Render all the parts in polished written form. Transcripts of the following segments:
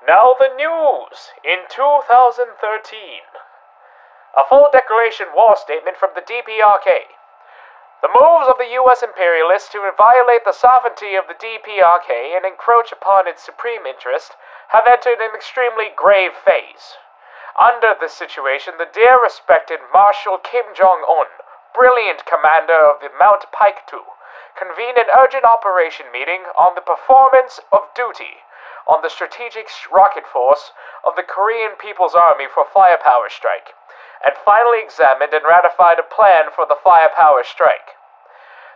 Now the news in 2013. A full declaration war statement from the DPRK. The moves of the U.S. imperialists to violate the sovereignty of the DPRK and encroach upon its supreme interest have entered an extremely grave phase. Under this situation, the dear respected Marshal Kim Jong-un, brilliant commander of the Mount Paektu, convened an urgent operation meeting on the performance of duty on the strategic rocket force of the Korean People's Army for firepower strike, and finally examined and ratified a plan for the firepower strike.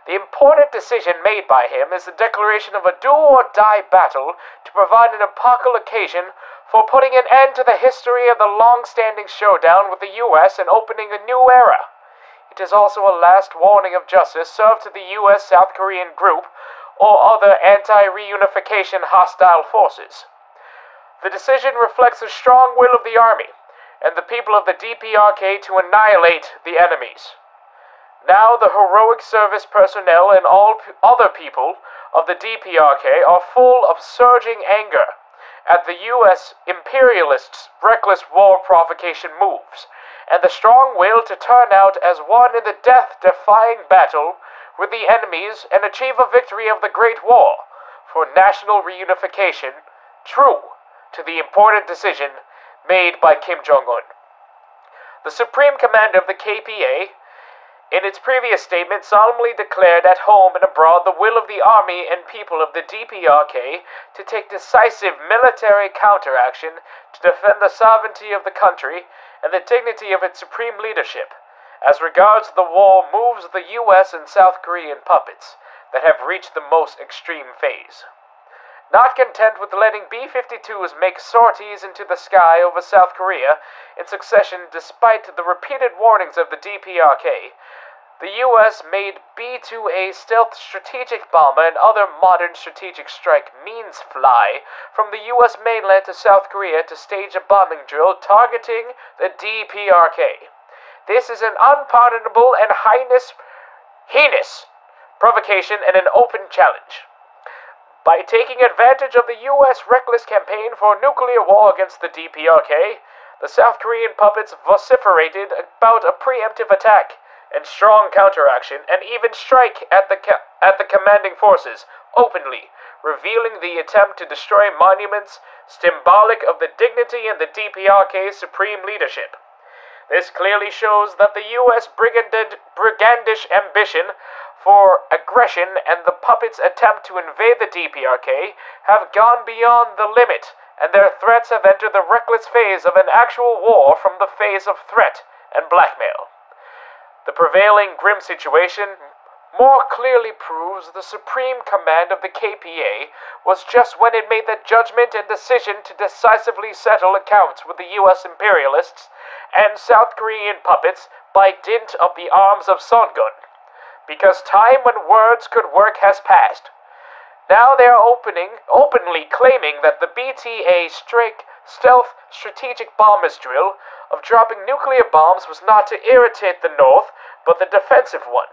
The important decision made by him is the declaration of a do-or-die battle to provide an epochal occasion for putting an end to the history of the long-standing showdown with the U.S. and opening a new era. It is also a last warning of justice served to the U.S.-South Korean group or other anti-reunification hostile forces. The decision reflects the strong will of the Army and the people of the DPRK to annihilate the enemies. Now the heroic service personnel and all other people of the DPRK are full of surging anger at the U.S. imperialists' reckless war provocation moves, and the strong will to turn out as one in the death-defying battle with the enemies and achieve a victory of the Great War for national reunification, true to the important decision made by Kim Jong-un. The Supreme Commander of the KPA, in its previous statement, solemnly declared at home and abroad the will of the Army and people of the DPRK to take decisive military counteraction to defend the sovereignty of the country and the dignity of its supreme leadership. As regards the war moves of the U.S. and South Korean puppets that have reached the most extreme phase. Not content with letting B-52s make sorties into the sky over South Korea in succession despite the repeated warnings of the DPRK, the U.S. made B-2A stealth strategic bomber and other modern strategic strike means fly from the U.S. mainland to South Korea to stage a bombing drill targeting the DPRK. This is an unpardonable and heinous provocation and an open challenge. By taking advantage of the U.S. reckless campaign for nuclear war against the DPRK, the South Korean puppets vociferated about a preemptive attack and strong counteraction, and even strike at the commanding forces openly, revealing the attempt to destroy monuments symbolic of the dignity and the DPRK's supreme leadership. This clearly shows that the U.S. brigandish ambition for aggression and the puppets' attempt to invade the DPRK have gone beyond the limit, and their threats have entered the reckless phase of an actual war from the phase of threat and blackmail. The prevailing grim situation more clearly proves the supreme command of the KPA was just when it made the judgment and decision to decisively settle accounts with the U.S. imperialists and South Korean puppets by dint of the arms of Songun, because time when words could work has passed. Now they are openly claiming that the BTA stealth strategic bombers drill of dropping nuclear bombs was not to irritate the North, but the defensive one.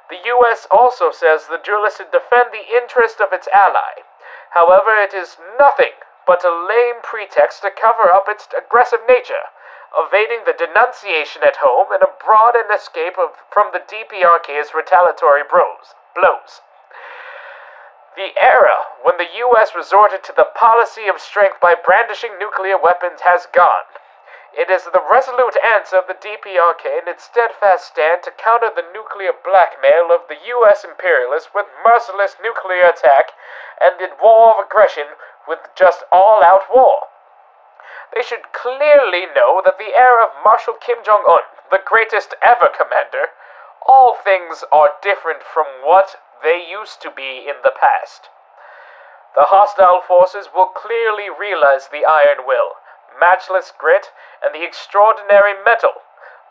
The U.S. also says the drill is to defend the interest of its ally. However, it is nothing but a lame pretext to cover up its aggressive nature, evading the denunciation at home and abroad and escape from the DPRK's retaliatory blows. The era when the U.S. resorted to the policy of strength by brandishing nuclear weapons has gone. It is the resolute answer of the DPRK and its steadfast stand to counter the nuclear blackmail of the U.S. imperialists with merciless nuclear attack and the war of aggression with just all-out war. They should clearly know that the era of Marshal Kim Jong-un, the greatest ever commander, all things are different from what they used to be in the past. The hostile forces will clearly realize the iron will, matchless grit, and the extraordinary mettle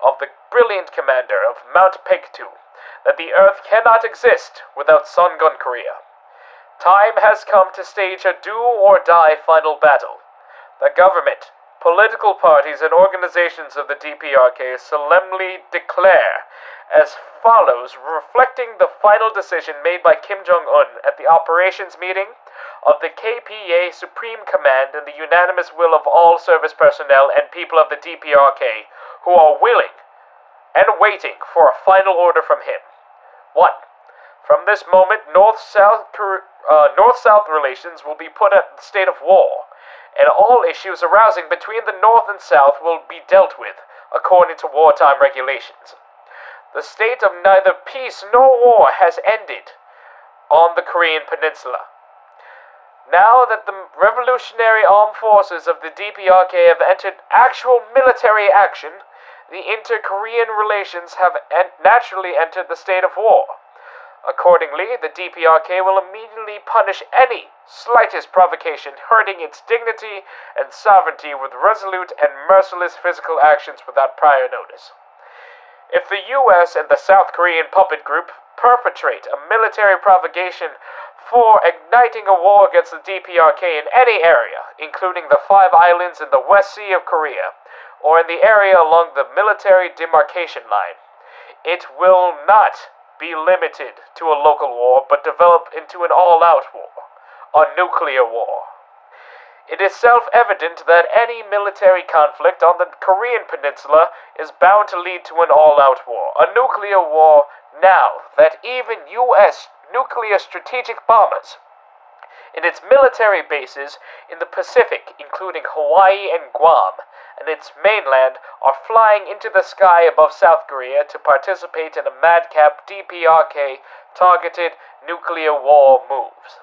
of the brilliant commander of Mount Paektu, that the earth cannot exist without Songun Korea. Time has come to stage a do-or-die final battle. The government, political parties, and organizations of the DPRK solemnly declare as follows, reflecting the final decision made by Kim Jong-un at the operations meeting of the KPA Supreme Command and the unanimous will of all service personnel and people of the DPRK who are willing and waiting for a final order from him. 1. From this moment, North-South relations will be put at the state of war, and all issues arising between the North and South will be dealt with according to wartime regulations. The state of neither peace nor war has ended on the Korean Peninsula. Now that the Revolutionary Armed Forces of the DPRK have entered actual military action, the inter-Korean relations have naturally entered the state of war. Accordingly, the DPRK will immediately punish any slightest provocation hurting its dignity and sovereignty with resolute and merciless physical actions without prior notice. If the U.S. and the South Korean puppet group perpetrate a military provocation for igniting a war against the DPRK in any area, including the 5 islands in the West Sea of Korea, or in the area along the military demarcation line, it will not be limited to a local war, but develop into an all-out war, a nuclear war. It is self-evident that any military conflict on the Korean Peninsula is bound to lead to an all-out war, a nuclear war, now that even U.S. nuclear strategic bombers in its military bases in the Pacific, including Hawaii and Guam, and its mainland, are flying into the sky above South Korea to participate in a madcap DPRK targeted nuclear war moves.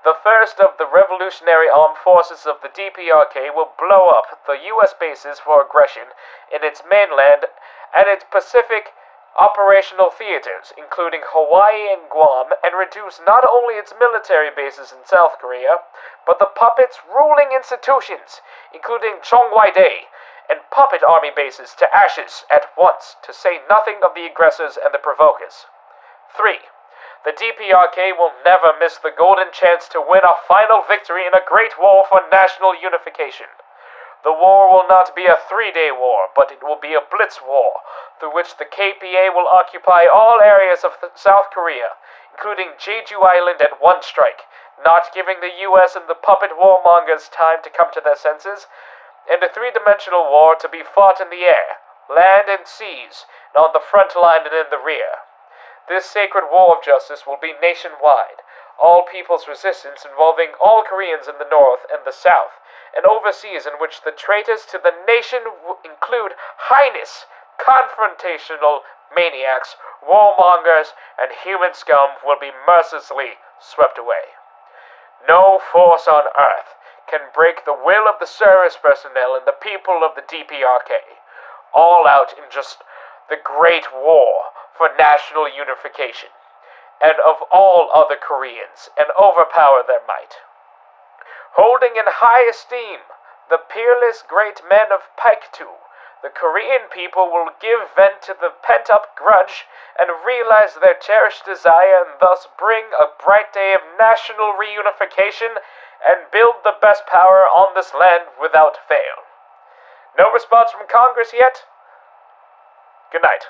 The first of the Revolutionary Armed Forces of the DPRK will blow up the U.S. bases for aggression in its mainland and its Pacific operational theaters, including Hawaii and Guam, and reduce not only its military bases in South Korea, but the puppet's ruling institutions, including Chongwai-dae, and puppet army bases to ashes at once, to say nothing of the aggressors and the provokers. 3. The DPRK will never miss the golden chance to win a final victory in a great war for national unification. The war will not be a 3-day war, but it will be a blitz war, through which the KPA will occupy all areas of South Korea, including Jeju Island at one strike, not giving the U.S. and the puppet warmongers time to come to their senses, and a 3-dimensional war to be fought in the air, land and seas, and on the front line and in the rear. This sacred war of justice will be nationwide, all people's resistance involving all Koreans in the North and the South, and overseas, in which the traitors to the nation include heinous, confrontational maniacs, warmongers, and human scum will be mercilessly swept away. No force on earth can break the will of the service personnel and the people of the DPRK, all out in just the great war for national unification, and of all other Koreans, and overpower their might. Holding in high esteem the peerless great men of Paektu, the Korean people will give vent to the pent-up grudge and realize their cherished desire, and thus bring a bright day of national reunification and build the best power on this land without fail. No response from Congress yet? Good night.